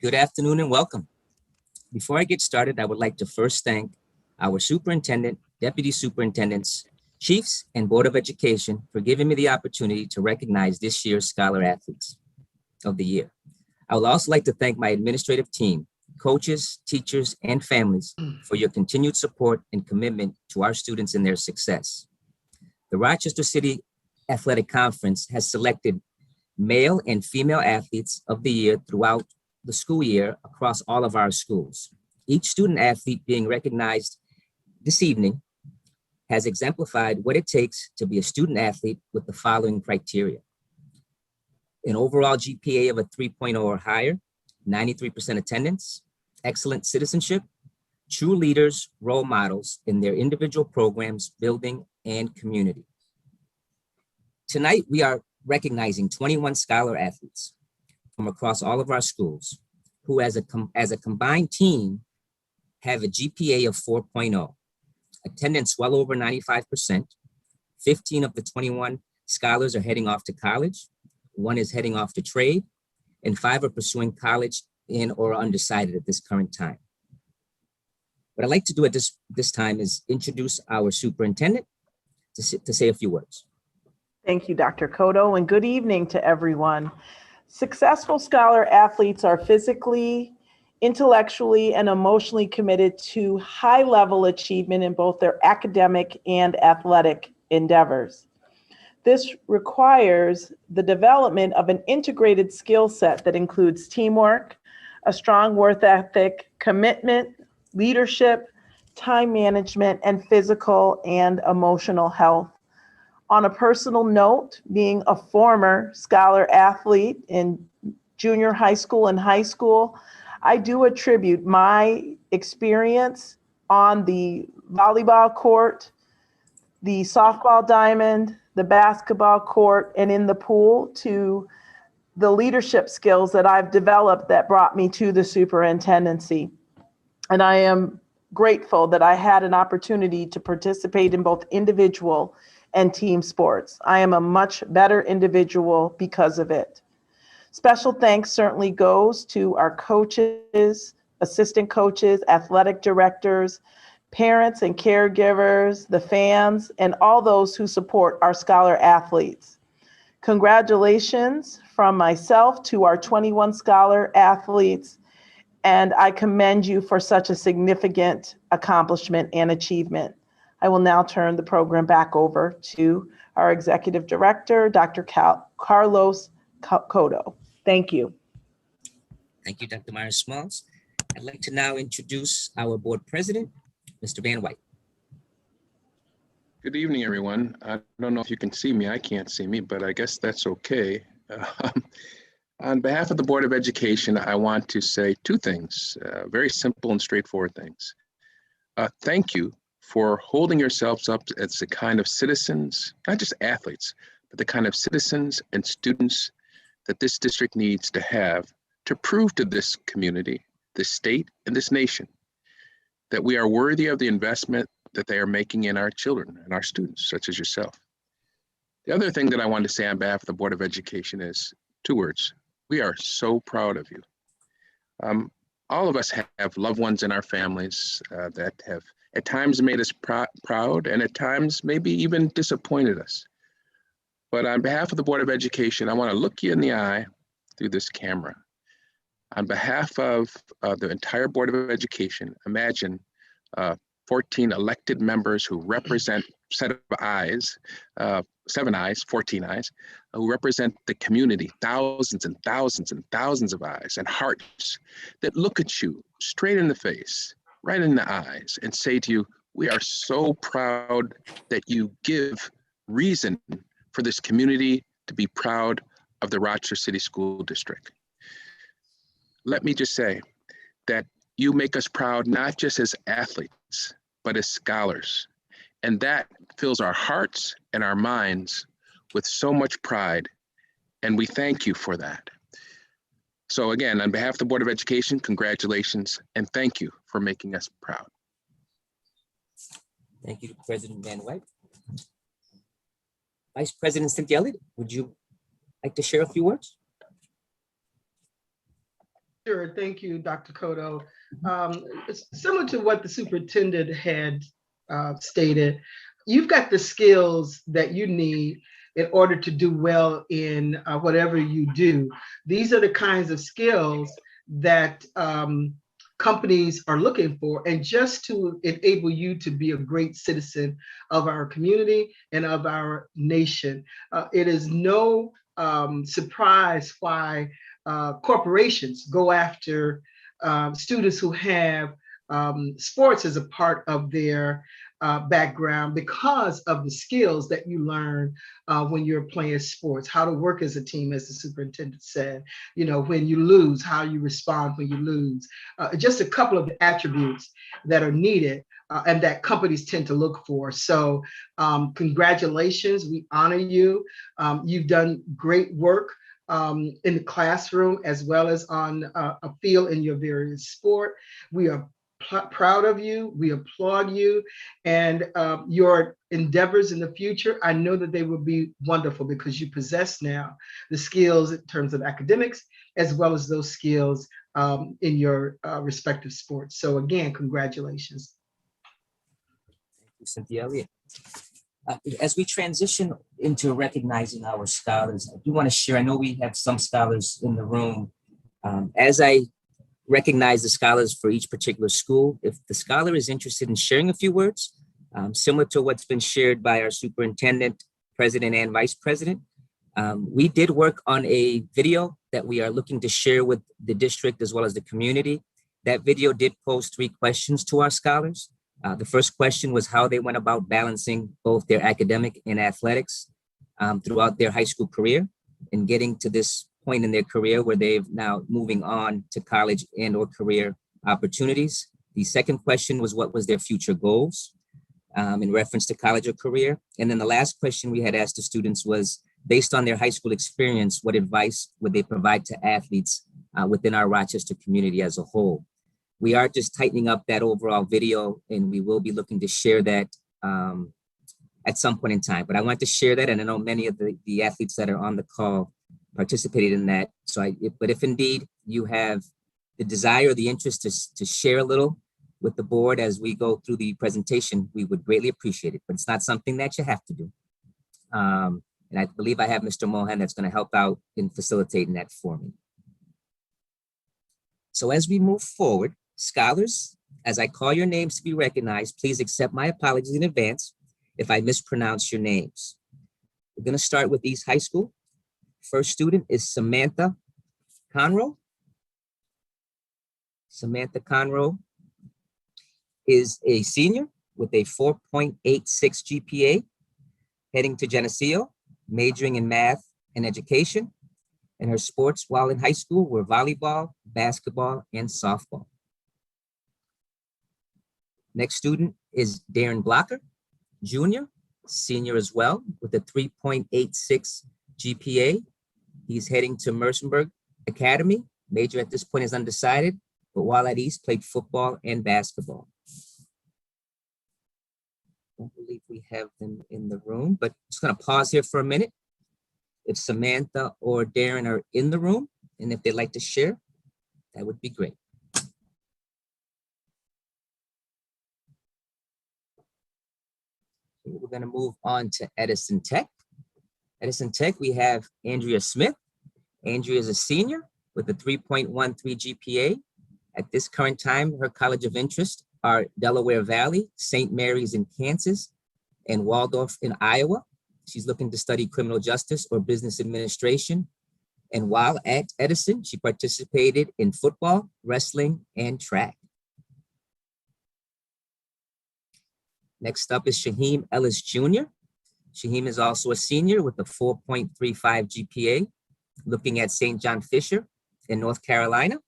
Good afternoon and welcome. Before I get started, I would like to first thank our superintendent, deputy superintendents, chiefs, and Board of Education for giving me the opportunity to recognize this year's Scholar Athletes of the Year. I would also like to thank my administrative team, coaches, teachers, and families for your continued support and commitment to our students and their success. The Rochester City Athletic Conference has selected male and female athletes of the year throughout the school year across all of our schools. Each student athlete being recognized this evening has exemplified what it takes to be a student athlete with the following criteria: an overall GPA of a 3.0 or higher, 93% attendance, excellent citizenship, true leaders, role models in their individual programs, building, and community. Tonight, we are recognizing 21 Scholar athletes from across all of our schools who as a combined team have a GPA of 4.0, attendance well over 95%. 15 of the 21 scholars are heading off to college, 1 is heading off to trade, and 5 are pursuing college in or undecided at this current time. What I'd like to do at this time is introduce our superintendent to say a few words. Thank you, Dr. Cotto, and good evening to everyone. Successful Scholar athletes are physically, intellectually, and emotionally committed to high-level achievement in both their academic and athletic endeavors. This requires the development of an integrated skill set that includes teamwork, a strong work ethic, commitment, leadership, time management, and physical and emotional health. On a personal note, being a former Scholar athlete in junior high school and high school, I do attribute my experience on the volleyball court, the softball diamond, the basketball court, and in the pool to the leadership skills that I've developed that brought me to the superintendency. And I am grateful that I had an opportunity to participate in both individual and team sports. I am a much better individual because of it. Special thanks certainly goes to our coaches, assistant coaches, athletic directors, parents and caregivers, the fans, and all those who support our Scholar athletes. Congratulations from myself to our 21 Scholar athletes, and I commend you for such a significant accomplishment and achievement. I will now turn the program back over to our Executive Director, Dr. Carlos Cotto. Thank you. Thank you, Dr. Myers-Smalls. I'd like to now introduce our board president, Mr. Van White. Good evening, everyone. I don't know if you can see me. I can't see me, but I guess that's okay. On behalf of the Board of Education, I want to say 2 things, very simple and straightforward things. Thank you for holding yourselves up as the kind of citizens, not just athletes, but the kind of citizens and students that this district needs to have to prove to this community, this state, and this nation that we are worthy of the investment that they are making in our children and our students, such as yourself. The other thing that I want to say on behalf of the Board of Education is 2 words. We are so proud of you. All of us have loved ones in our families that have at times made us proud and at times maybe even disappointed us. But on behalf of the Board of Education, I want to look you in the eye through this camera. On behalf of the entire Board of Education, imagine 14 elected members who represent set of eyes, 7 eyes, 14 eyes, who represent the community, thousands and thousands and thousands of eyes and hearts that look at you straight in the face, right in the eyes, and say to you, we are so proud that you give reason for this community to be proud of the Rochester City School District. Let me just say that you make us proud, not just as athletes, but as scholars. And that fills our hearts and our minds with so much pride. And we thank you for that. So again, on behalf of the Board of Education, congratulations and thank you for making us proud. Thank you to President Van White. Vice President Cynthia Elliott, would you like to share a few words? Sure, thank you, Dr. Kodo. It's similar to what the superintendent had stated. You've got the skills that you need in order to do well in whatever you do. These are the kinds of skills that companies are looking for, and just to enable you to be a great citizen of our community and of our nation. It is no surprise why corporations go after students who have sports as a part of their background because of the skills that you learn when you're playing sports, how to work as a team, as the superintendent said, when you lose, how you respond when you lose, just a couple of attributes that are needed and that companies tend to look for. So congratulations, we honor you. You've done great work in the classroom as well as on a field in your various sport. We are proud of you. We applaud you and your endeavors in the future. I know that they will be wonderful because you possess now the skills in terms of academics as well as those skills in your respective sports. So again, congratulations. Thank you, Cynthia Elliott. As we transition into recognizing our scholars, I do want to share, I know we have some scholars in the room. As I recognize the scholars for each particular school, if the scholar is interested in sharing a few words, similar to what's been shared by our superintendent, president, and vice president, we did work on a video that we are looking to share with the district as well as the community. That video did pose 3 questions to our scholars. The first question was how they went about balancing both their academic and athletics throughout their high school career and getting to this point in their career where they've now moving on to college and or career opportunities. The second question was what was their future goals in reference to college or career. And then the last question we had asked the students was, based on their high school experience, what advice would they provide to athletes within our Rochester community as a whole? We are just tightening up that overall video, and we will be looking to share that at some point in time. But I want to share that, and I know many of the athletes that are on the call participated in that. But if indeed you have the desire or the interest to share a little with the board as we go through the presentation, we would greatly appreciate it. But it's not something that you have to do. And I believe I have Mr. Mohan that's going to help out in facilitating that for me. So as we move forward, scholars, as I call your names to be recognized, please accept my apologies in advance if I mispronounce your names. We're going to start with East High School. First student is Samantha Conroe. Samantha Conroe is a senior with a 4.86 GPA, heading to Geneseo, majoring in math and education. And her sports while in high school were volleyball, basketball, and softball. Next student is Darren Blocker, junior, senior as well, with a 3.86 GPA. He's heading to Mercenburg Academy. Major at this point is undecided, but while at East, played football and basketball. I don't believe we have them in the room, but just gonna pause here for a minute. If Samantha or Darren are in the room, and if they'd like to share, that would be great. We're going to move on to Edison Tech. Edison Tech, we have Andrea Smith. Andrea is a senior with a 3.13 GPA. At this current time, her college of interest are Delaware Valley, St. Mary's in Kansas, and Waldorf in Iowa. She's looking to study criminal justice or business administration. And while at Edison, she participated in football, wrestling, and track. Next up is Shaheem Ellis Jr. Shaheem is also a senior with a 4.35 GPA, looking at St. John Fisher in North Carolina,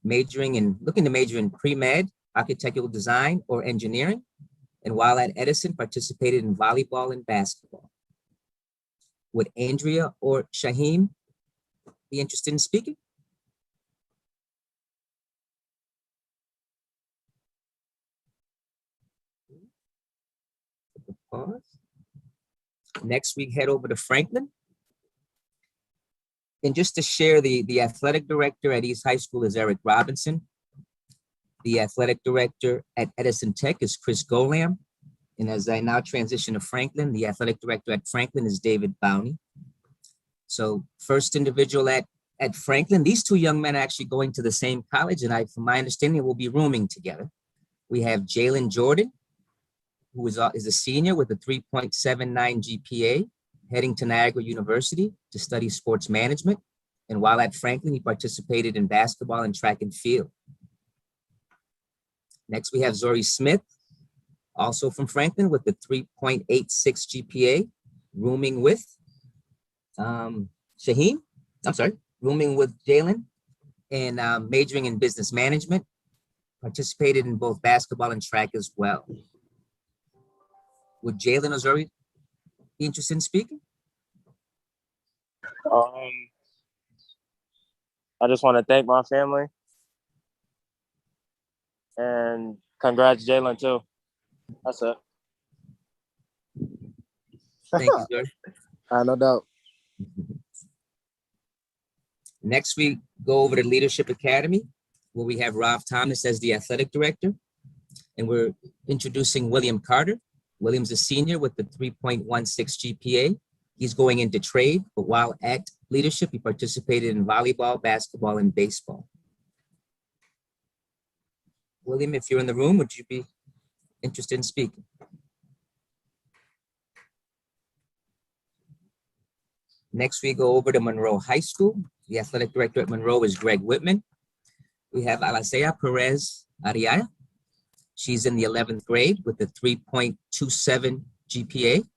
looking to major in pre-med, architectural design, or engineering. And while at Edison, participated in volleyball and basketball. Would Andrea or Shaheem be interested in speaking? Pause. Next, we head over to Franklin. And just to share, the athletic director at East High School is Eric Robinson. The athletic director at Edison Tech is Chris Golam. And as I now transition to Franklin, the athletic director at Franklin is David Bowney. So first individual at Franklin, these two young men are actually going to the same college, and from my understanding, will be rooming together. We have Jalen Jordan, who is a senior with a 3.79 GPA, heading to Niagara University to study sports management. And while at Franklin, he participated in basketball and track and field. Next, we have Zori Smith, also from Franklin with the 3.86 GPA, rooming with rooming with Jalen and majoring in business management, participated in both basketball and track as well. Would Jalen or Zori be interested in speaking? I just want to thank my family and congrats Jalen too. That's it. Thank you, Zori. No doubt. Next, we go over to Leadership Academy, where we have Rob Thomas as the athletic director, and we're introducing William Carter. William's a senior with the 3.16 GPA. He's going into trade, but while at Leadership, he participated in volleyball, basketball, and baseball. William, if you're in the room, would you be interested in speaking? Next, we go over to Monroe High School. The athletic director at Monroe is Greg Whitman. We have Alasea Perez Ariaya. She's in the 11th grade with a 3.27 GPA.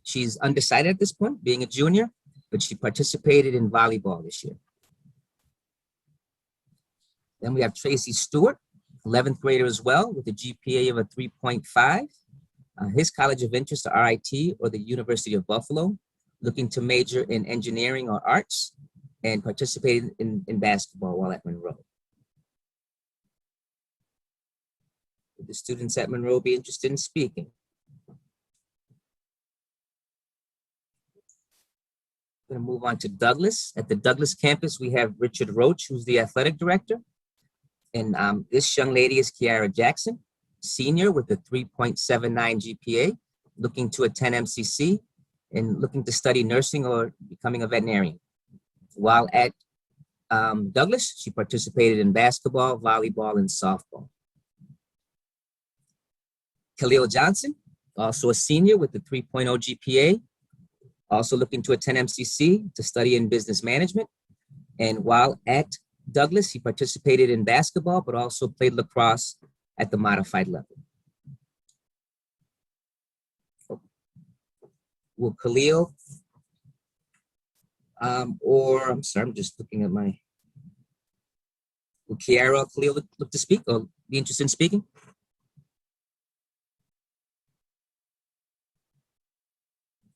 She's undecided at this point, being a junior, but she participated in volleyball this year. Then we have Tracy Stewart, 11th grader as well, with a GPA of a 3.5. His college of interest are RIT or the University of Buffalo, looking to major in engineering or arts, and participated in basketball while at Monroe. Would the students at Monroe be interested in speaking? Going to move on to Douglas. At the Douglas campus, we have Richard Roach, who's the athletic director. And this young lady is Kiara Jackson, senior with a 3.79 GPA, looking to attend MCC and looking to study nursing or becoming a veterinarian. While at Douglas, she participated in basketball, volleyball, and softball. Khalil Johnson, also a senior with a 3.0 GPA, also looking to attend MCC to study in business management. And while at Douglas, he participated in basketball, but also played lacrosse at the modified level. Will Khalil, I'm just looking at will Kiara or Khalil look to speak or be interested in speaking?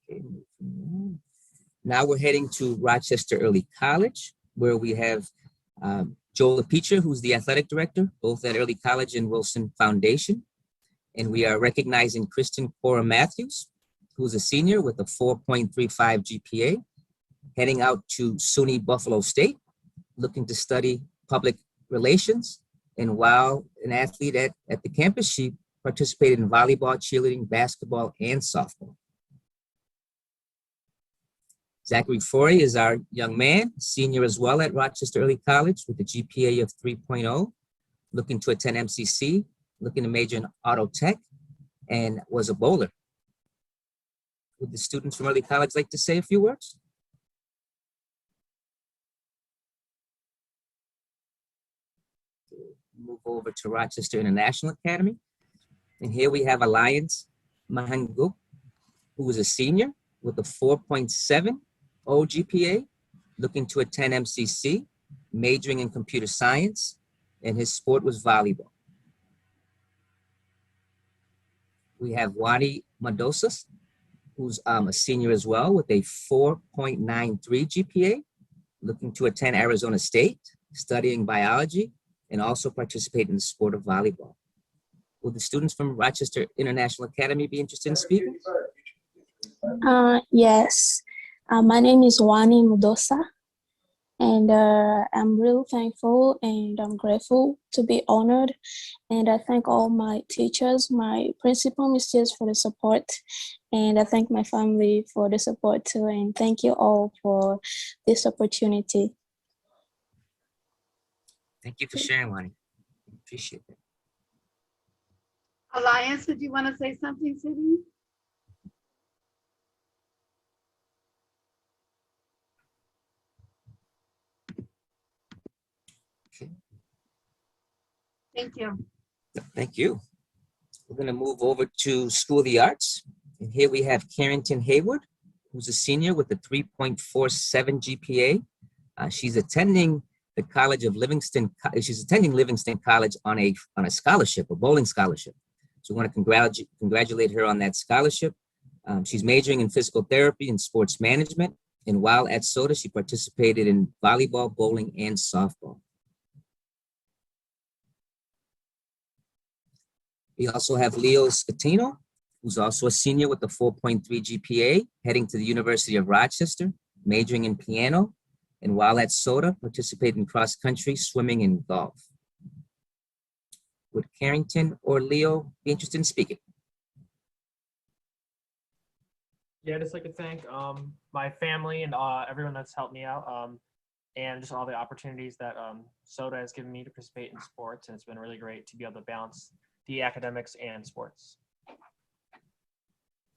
Okay, now we're heading to Rochester Early College, where we have Joel LaPetra, who's the athletic director, both at Early College and Wilson Foundation. And we are recognizing Kristen Cora Matthews, who's a senior with a 4.35 GPA, heading out to SUNY Buffalo State, looking to study public relations. And while an athlete at the campus, she participated in volleyball, cheerleading, basketball, and softball. Zachary Forey is our young man, senior as well at Rochester Early College with a GPA of 3.0, looking to attend MCC, looking to major in auto tech, and was a bowler. Would the students from Early College like to say a few words? Move over to Rochester International Academy. And here we have Alliance Mahanguk, who is a senior with a 4.70 GPA, looking to attend MCC, majoring in computer science, and his sport was volleyball. We have Wani Madosas, who's a senior as well with a 4.93 GPA, looking to attend Arizona State, studying biology, and also participate in the sport of volleyball. Will the students from Rochester International Academy be interested in speaking? Yes. My name is Wani Mudosa. And I'm really thankful and I'm grateful to be honored. And I thank all my teachers, my principal misters for the support. And I thank my family for the support too. And thank you all for this opportunity. Thank you for sharing, Lonnie. Appreciate it. Alliance, did you want to say something, Sydney? Okay. Thank you. Thank you. We're going to move over to School of the Arts. And here we have Carrington Hayward, who's a senior with a 3.47 GPA. She's attending the College of Livingston. She's attending Livingston College on a scholarship, a bowling scholarship. So we want to congratulate her on that scholarship. She's majoring in physical therapy and sports management. And while at SOTA, she participated in volleyball, bowling, and softball. We also have Leo Scatino, who's also a senior with a 4.3 GPA, heading to the University of Rochester, majoring in piano, and while at SOTA, participated in cross-country, swimming, and golf. Would Carrington or Leo be interested in speaking? Yeah, I'd just like to thank my family and everyone that's helped me out, and just all the opportunities that SOTA has given me to participate in sports, and it's been really great to be able to balance the academics and sports.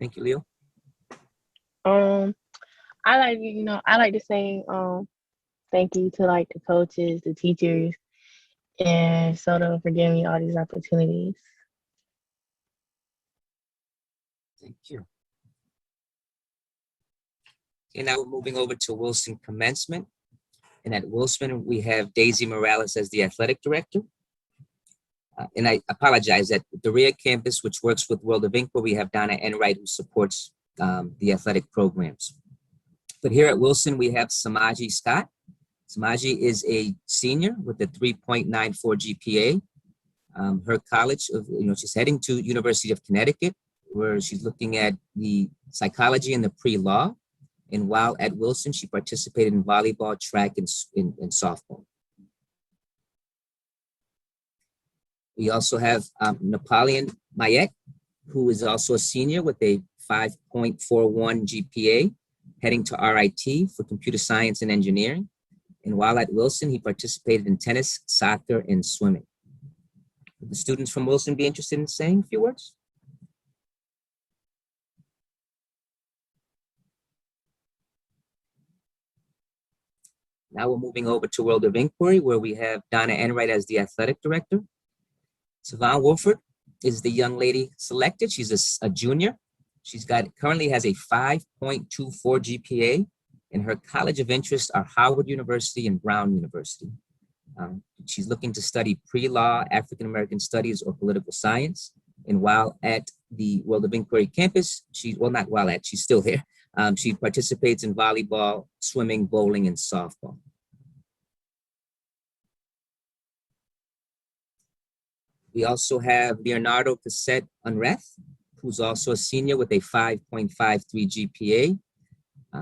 Thank you, Leo. I like to say thank you to like the coaches, the teachers, and SOTA for giving me all these opportunities. Thank you. Okay, now we're moving over to Wilson Commencement. And at Wilson, we have Daisy Morales as the athletic director. And I apologize, at the Rear campus, which works with World of Inquiry, we have Donna Enright, who supports the athletic programs. But here at Wilson, we have Samaji Scott. Samaji is a senior with a 3.94 GPA. Her college, she's heading to University of Connecticut, where she's looking at the psychology and the pre-law. And while at Wilson, she participated in volleyball, track, and softball. We also have Napoleon Mayet, who is also a senior with a 5.41 GPA, heading to RIT for computer science and engineering. And while at Wilson, he participated in tennis, soccer, and swimming. Would the students from Wilson be interested in saying a few words? Now we're moving over to World of Inquiry, where we have Donna Enright as the athletic director. Savon Wolford is the young lady selected. She's a junior. She's currently has a 5.24 GPA, and her college of interest are Howard University and Brown University. She's looking to study pre-law, African-American studies, or political science. And while at the World of Inquiry campus, she's still there. She participates in volleyball, swimming, bowling, and softball. We also have Leonardo Cassette Unreth, who's also a senior with a 5.53 GPA,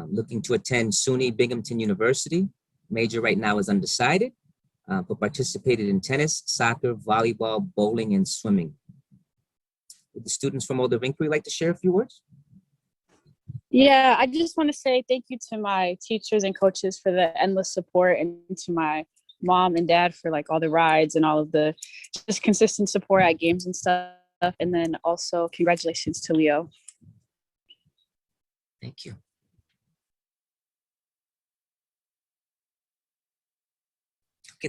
looking to attend SUNY Binghamton University. Major right now is undecided, but participated in tennis, soccer, volleyball, bowling, and swimming. Would the students from World of Inquiry like to share a few words? Yeah, I just want to say thank you to my teachers and coaches for the endless support, and to my mom and dad for like all the rides and all of the just consistent support at games and stuff. And then also congratulations to Leo. Thank you. Okay,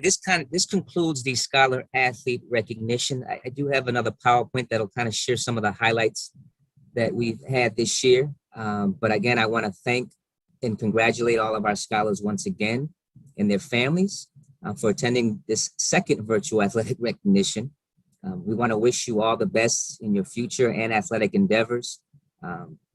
this concludes the Scholar Athlete recognition. I do have another PowerPoint that'll kind of share some of the highlights that we've had this year. But again, I want to thank and congratulate all of our scholars once again and their families for attending this second virtual athletic recognition. We want to wish you all the best in your future and athletic endeavors.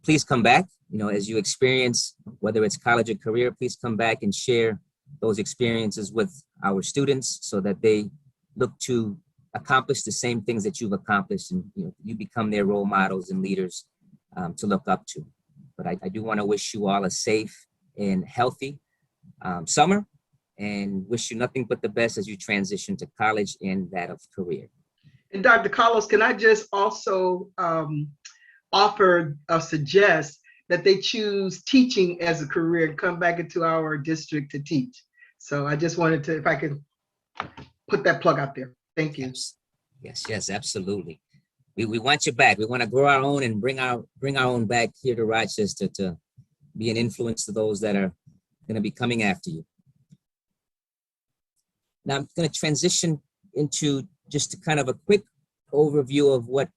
Please come back, as you experience, whether it's college or career, please come back and share those experiences with our students so that they look to accomplish the same things that you've accomplished, and you become their role models and leaders to look up to. But I do want to wish you all a safe and healthy summer, and wish you nothing but the best as you transition to college and that of career. And Dr. Carlos, can I just also offer or suggest that they choose teaching as a career and come back into our district to teach? So I just wanted to, if I could put that plug out there. Thank you. Yes, absolutely. We want you back. We want to grow our own and bring our own back here to Rochester to be an influence to those that are going to be coming after you. Now I'm going to transition into just kind of a quick overview of what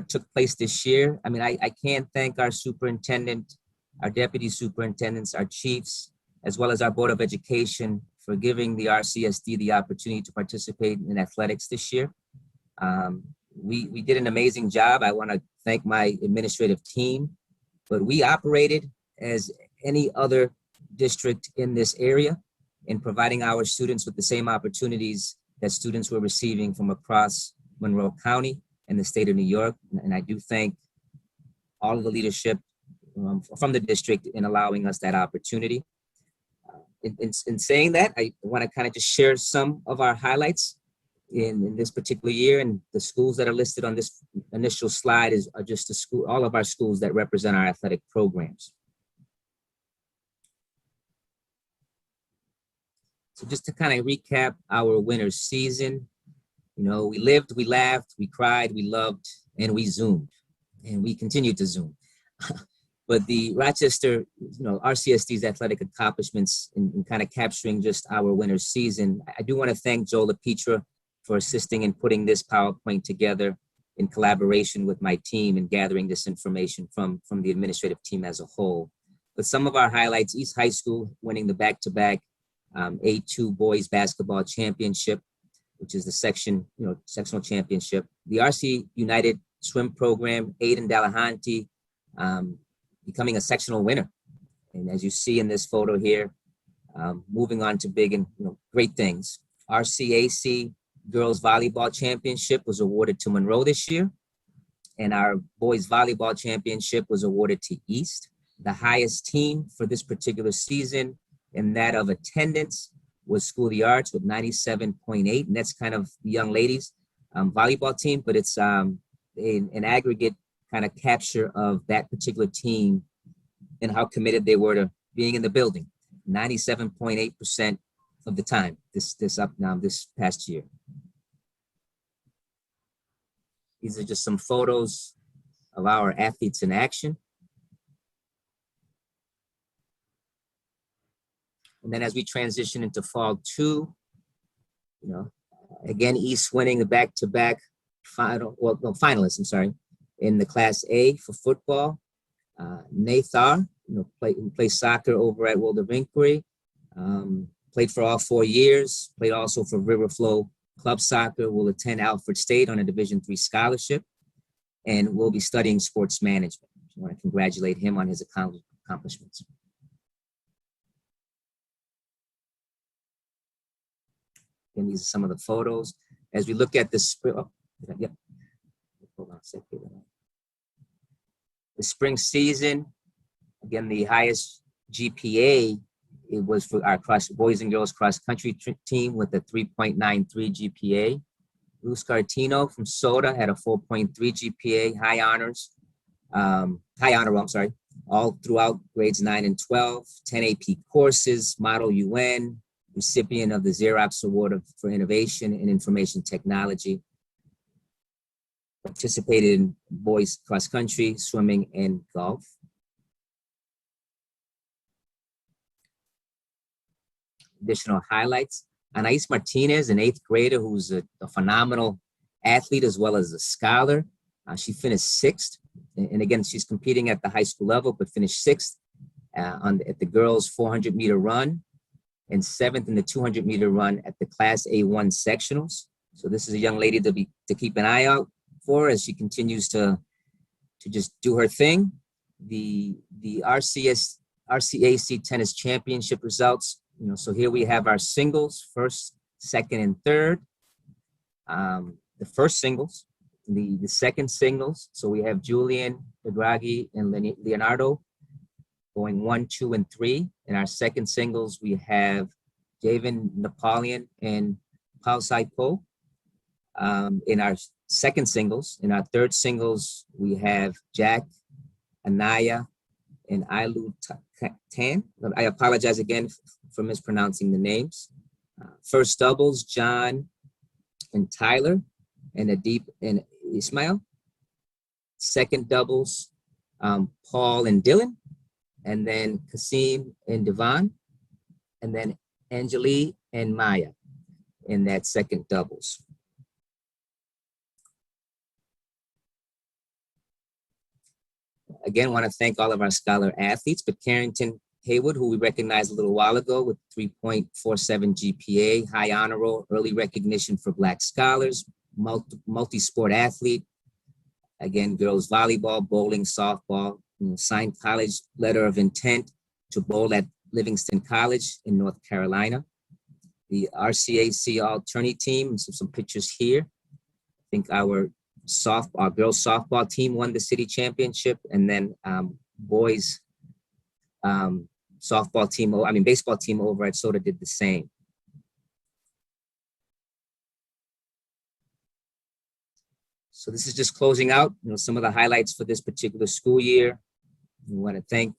took place this year. I mean, I can't thank our superintendent, our deputy superintendents, our chiefs, as well as our Board of Education for giving the RCSD the opportunity to participate in athletics this year. We did an amazing job. I want to thank my administrative team, but we operated as any other district in this area in providing our students with the same opportunities that students were receiving from across Monroe County and the state of New York. And I do thank all of the leadership from the district in allowing us that opportunity. In saying that, I want to kind of just share some of our highlights in this particular year, and the schools that are listed on this initial slide are just all of our schools that represent our athletic programs. So just to kind of recap our winter season, we lived, we laughed, we cried, we loved, and we Zoomed, and we continue to Zoom. But the Rochester, RCSD's athletic accomplishments in kind of capturing just our winter season, I do want to thank Joe LaPetra for assisting in putting this PowerPoint together in collaboration with my team and gathering this information from the administrative team as a whole. But some of our highlights: East High School winning the back-to-back A2 boys basketball championship, which is the sectional championship. The RC United swim program, Aiden Delahanty, becoming a sectional winner. And as you see in this photo here, moving on to big and great things. RCAC girls volleyball championship was awarded to Monroe this year, and our boys volleyball championship was awarded to East. The highest team for this particular season and that of attendance was School of the Arts with 97.8, and that's kind of the young ladies volleyball team, but it's an aggregate kind of capture of that particular team and how committed they were to being in the building. 97.8% of the time this past year. These are just some photos of our athletes in action. And then as we transition into fall 2, again, East winning the back-to-back finalists, in the Class A for football. Nathar, who plays soccer over at World of Inquiry, played for all 4 years, played also for Riverflow Club Soccer, will attend Alfred State on a Division III scholarship, and will be studying sports management. I want to congratulate him on his accomplishments. And these are some of the photos. As we look at the the spring season, again, the highest GPA, it was for our boys and girls cross country team with a 3.93 GPA. Luz Cartino from Soda had a 4.3 GPA, high honor roll, all throughout grades 9 and 12, 10 AP courses, Model UN, recipient of the Xerox Award for Innovation in Information Technology. Participated in boys cross country, swimming, and golf. Additional highlights: Anais Martinez, an 8th grader who's a phenomenal athlete as well as a scholar. She finished 6th, and again, she's competing at the high school level, but finished 6th at the girls' 400-meter run, and 7th in the 200-meter run at the Class A1 sectionals. So this is a young lady to keep an eye out for as she continues to just do her thing. The RCAC tennis championship results. So here we have our singles, first, second, and third. The first singles, the second singles. So we have Julian, DeGraghi, and Leonardo going 1, 2, and 3. In our second singles, we have Javen Napoleon, and Paul Saipo. In our second singles, in our third singles, we have Jack, Anaya, and Ailu Tan. I apologize again for mispronouncing the names. First doubles, John and Tyler, and Adib and Ismail. Second doubles, Paul and Dylan, and then Kasim and Devon, and then Anjali and Maya in that second doubles. Again, want to thank all of our scholar athletes, but Carrington Haywood, who we recognized a little while ago with 3.47 GPA, high honor roll, early recognition for Black scholars, multi-sport athlete. Again, girls volleyball, bowling, softball, signed college letter of intent to bowl at Livingston College in North Carolina. The RCAC all-tourney team, some pictures here. I think our girls softball team won the city championship, and then boys baseball team over at Soda did the same. So this is just closing out, some of the highlights for this particular school year. We want to thank,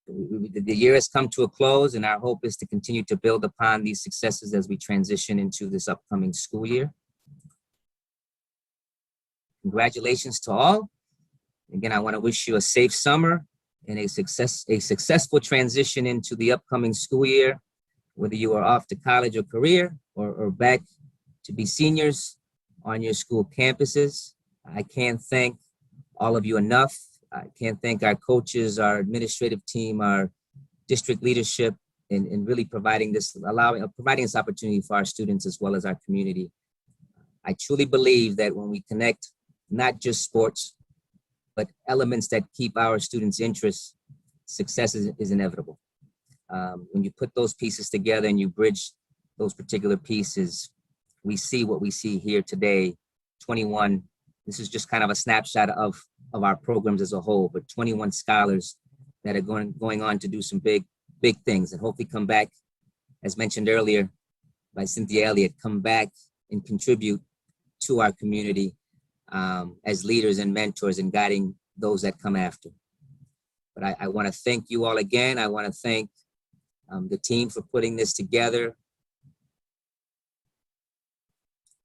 the year has come to a close, and our hope is to continue to build upon these successes as we transition into this upcoming school year. Congratulations to all. Again, I want to wish you a safe summer and a successful transition into the upcoming school year, whether you are off to college or career or back to be seniors on your school campuses. I can't thank all of you enough. I can't thank our coaches, our administrative team, our district leadership, in really providing this opportunity for our students as well as our community. I truly believe that when we connect not just sports, but elements that keep our students' interests, success is inevitable. When you put those pieces together and you bridge those particular pieces, we see what we see here today, 21. This is just kind of a snapshot of our programs as a whole, but 21 scholars that are going on to do some big things and hopefully come back, as mentioned earlier by Cynthia Elliott, come back and contribute to our community as leaders and mentors and guiding those that come after. But I want to thank you all again. I want to thank the team for putting this together.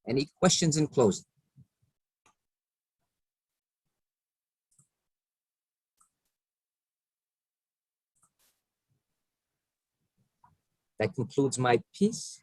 Any questions in closing? That concludes my piece.